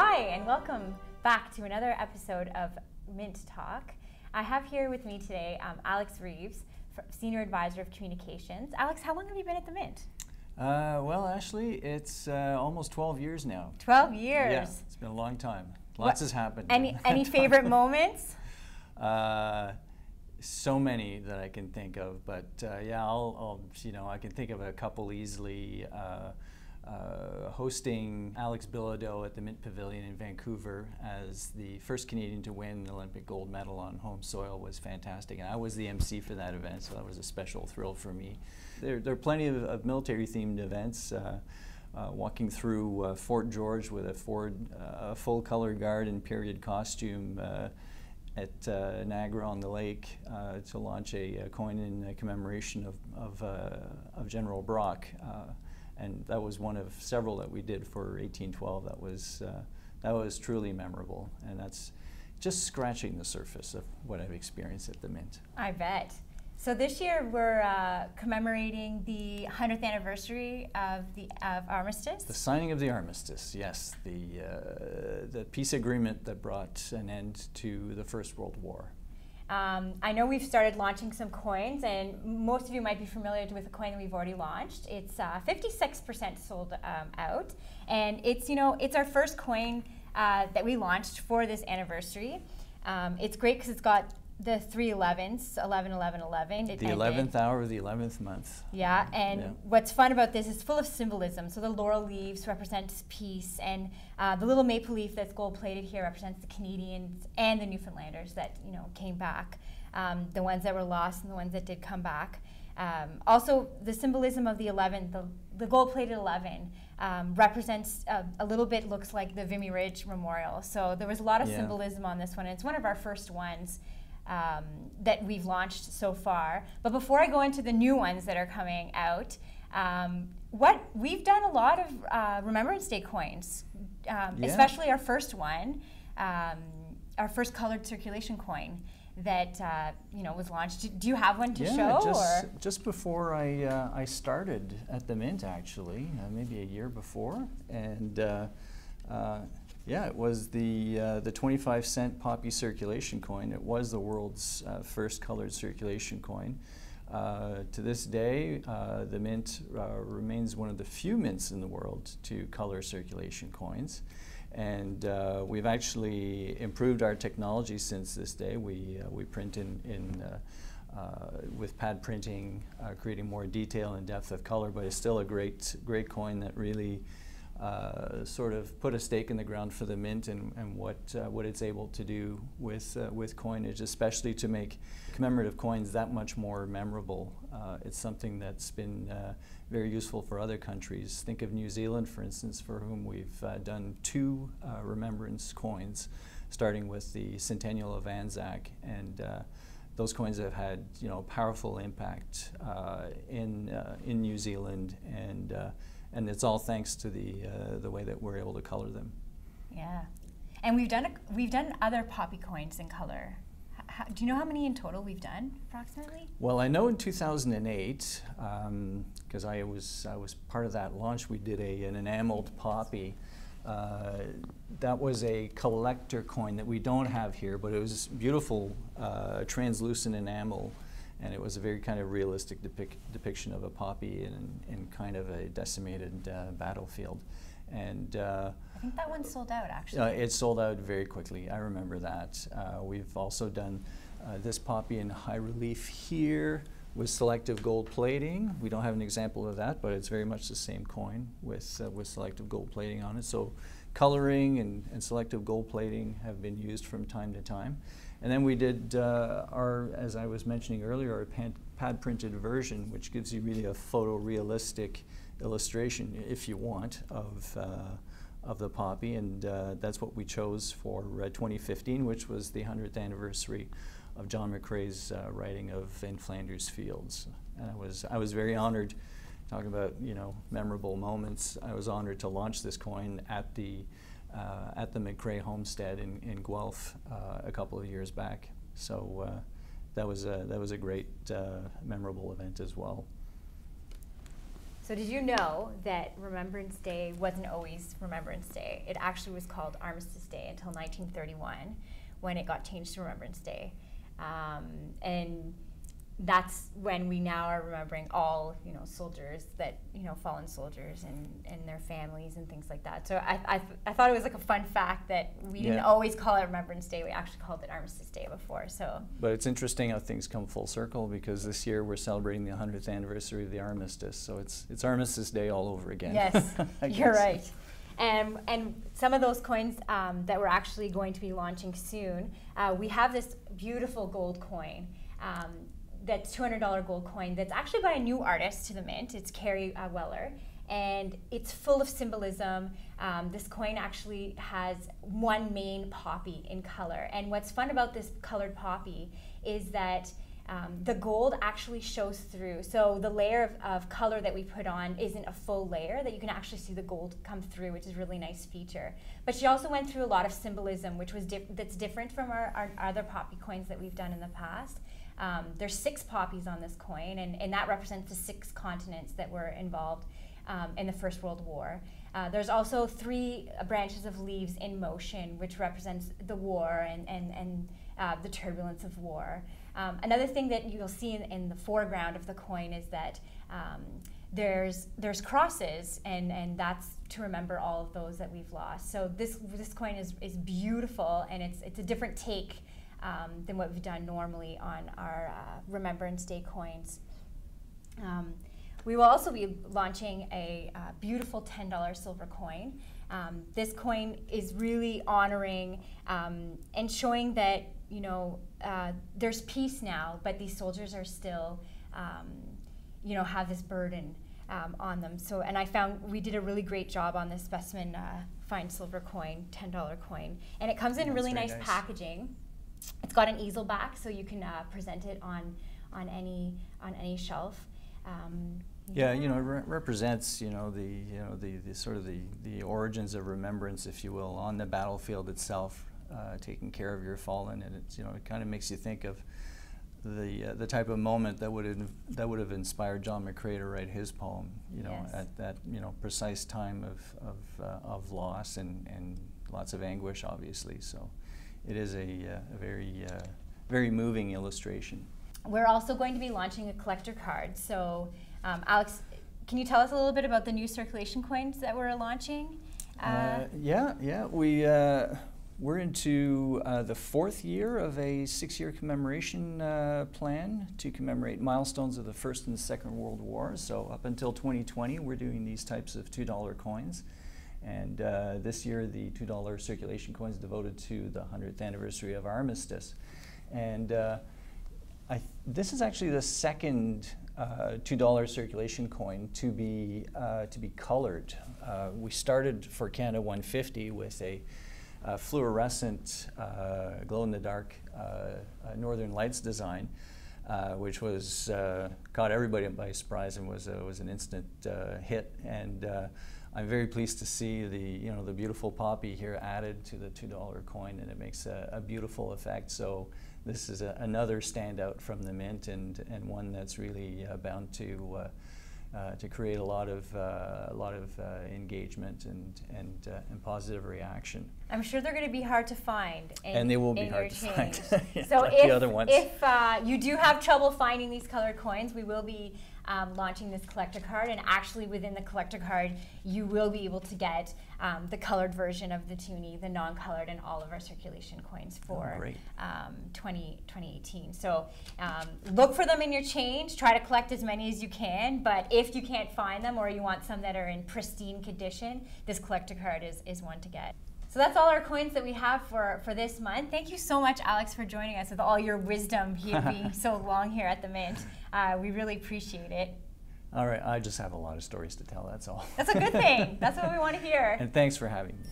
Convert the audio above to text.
Hi, and welcome back to another episode of Mint Talk. I have here with me today Alex Reeves, Senior Advisor of Communications. Alex, how long have you been at the Mint? Well, Ashley, it's almost 12 years now. 12 years? Yeah, it's been a long time. Lots has happened. Any favorite moments? So many that I can think of, but yeah, I can think of a couple easily. Hosting Alex Bilodeau at the Mint Pavilion in Vancouver as the first Canadian to win an Olympic gold medal on home soil was fantastic, and I was the MC for that event, so that was a special thrill for me. There are plenty of military-themed events. Walking through Fort George with a full-color guard in period costume at Niagara on the Lake to launch a coin in commemoration of General Brock. And that was one of several that we did for 1812. That was truly memorable, and that's just scratching the surface of what I've experienced at the Mint. I bet. So this year we're commemorating the 100th anniversary of Armistice. The signing of the Armistice, yes, the peace agreement that brought an end to the First World War. I know we've started launching some coins, and most of you might be familiar with the coin that we've already launched. It's 56% sold out, and it's our first coin that we launched for this anniversary. It's great because it's got the 3 11s, 11, 11, 11. The 11th hour of the 11th month. Yeah, and what's fun about this is full of symbolism. So the laurel leaves represents peace, and the little maple leaf that's gold-plated here represents the Canadians and the Newfoundlanders that came back, the ones that were lost and the ones that did come back. Also, the symbolism of the 11, the gold-plated 11, represents a little bit looks like the Vimy Ridge Memorial. So there was a lot of symbolism on this one, and it's one of our first ones that we've launched so far. But before I go into the new ones that are coming out, we've done a lot of Remembrance Day coins, especially our first one, our first colored circulation coin that was launched. Do you have one to show? Just before I started at the Mint, actually, maybe a year before, and. Yeah, it was the 25-cent poppy circulation coin. It was the world's first colored circulation coin. To this day, the Mint remains one of the few mints in the world to color circulation coins. And we've actually improved our technology since this day. We print with pad printing, creating more detail and depth of color, but it's still a great coin that really sort of put a stake in the ground for the Mint and what it's able to do with coinage, especially to make commemorative coins that much more memorable. It's something that's been very useful for other countries. Think of New Zealand, for instance, for whom we've done 2 remembrance coins, starting with the Centennial of Anzac, and those coins have had powerful impact in New Zealand, and it's all thanks to the way that we're able to color them. Yeah, and we've done other poppy coins in color. Do you know how many in total we've done, approximately? Well, I know in 2008, because I was part of that launch, we did an enameled poppy. That was a collector coin that we don't have here, but it was beautiful, translucent enamel. And it was a very kind of realistic depiction of a poppy in kind of a decimated battlefield. And I think that one sold out, actually. It sold out very quickly. I remember that. We've also done this poppy in high relief here with selective gold plating. We don't have an example of that, but it's very much the same coin with selective gold plating on it. So coloring and selective gold plating have been used from time to time. And then we did as I was mentioning earlier, our pad-printed version, which gives you really a photorealistic illustration, if you want, of the poppy. And that's what we chose for 2015, which was the 100th anniversary of John McCrae's writing of In Flanders Fields. And I was very honored, talking about memorable moments. I was honored to launch this coin at the McCrae homestead in Guelph a couple of years back. So that was a great memorable event as well. So did you know that Remembrance Day wasn't always Remembrance Day? It actually was called Armistice Day until 1931, when it got changed to Remembrance Day. And that's when we now are remembering all, soldiers that, fallen soldiers and their families and things like that. So I thought it was like a fun fact that we didn't always call it Remembrance Day. We actually called it Armistice Day before. So. But it's interesting how things come full circle, because this year we're celebrating the 100th anniversary of the Armistice. So it's Armistice Day all over again. Yes, you're right. And some of those coins that we're actually going to be launching soon, we have this beautiful gold coin. That's $200 gold coin that's actually by a new artist to the Mint. It's Carrie Weller, and it's full of symbolism. This coin actually has one main poppy in color, and what's fun about this colored poppy is that the gold actually shows through. So the layer of color that we put on isn't a full layer, that you can actually see the gold come through, which is a really nice feature. But she also went through a lot of symbolism, which was that's different from our other poppy coins that we've done in the past. There's 6 poppies on this coin, and that represents the 6 continents that were involved in the First World War. There's also 3 branches of leaves in motion, which represents the war and the turbulence of war. Another thing that you'll see in the foreground of the coin is that there's crosses, and that's to remember all of those that we've lost. So this coin is beautiful, and it's a different take than what we've done normally on our Remembrance Day coins. We will also be launching a beautiful $10 silver coin. This coin is really honoring and showing that there's peace now, but these soldiers are still have this burden on them. So, and I found we did a really great job on this specimen fine silver coin, $10 coin, and it comes in really nice packaging. It's got an easel back, so you can present it on any shelf. It represents the sort of the origins of remembrance, if you will, on the battlefield itself, taking care of your fallen, and it's it kind of makes you think of the type of moment that would have inspired John McCrae to write his poem. Yes. At that precise time of loss and lots of anguish, obviously. So. It is a very moving illustration. We're also going to be launching a collector card. So, Alex, can you tell us a little bit about the new circulation coins that we're launching? We're into the 4th year of a 6-year commemoration plan to commemorate milestones of the First and the Second World War. So up until 2020, we're doing these types of $2 coins. And this year, the $2 circulation coin is devoted to the 100th anniversary of Armistice. And this is actually the second $2 circulation coin to be colored. We started for Canada 150 with a fluorescent, glow-in-the-dark Northern Lights design, which was caught everybody by surprise and was an instant hit. And I'm very pleased to see the beautiful poppy here added to the $2 coin, and it makes a beautiful effect. So this is another standout from the Mint, and one that's really bound to create a lot of engagement and positive reaction. I'm sure they're going to be hard to find. And they will be hard to find. Yeah, so like if the other ones. If you do have trouble finding these colored coins, we will be launching this collector card, and actually within the collector card you will be able to get the colored version of the toonie, the non-colored, and all of our circulation coins for 2018. So look for them in your change, try to collect as many as you can, but if you can't find them or you want some that are in pristine condition, this collector card is one to get. So that's all our coins that we have for this month. Thank you so much, Alex, for joining us with all your wisdom here being so long here at the Mint. We really appreciate it. All right, I just have a lot of stories to tell, that's all. That's a good thing. That's what we want to hear. And thanks for having me.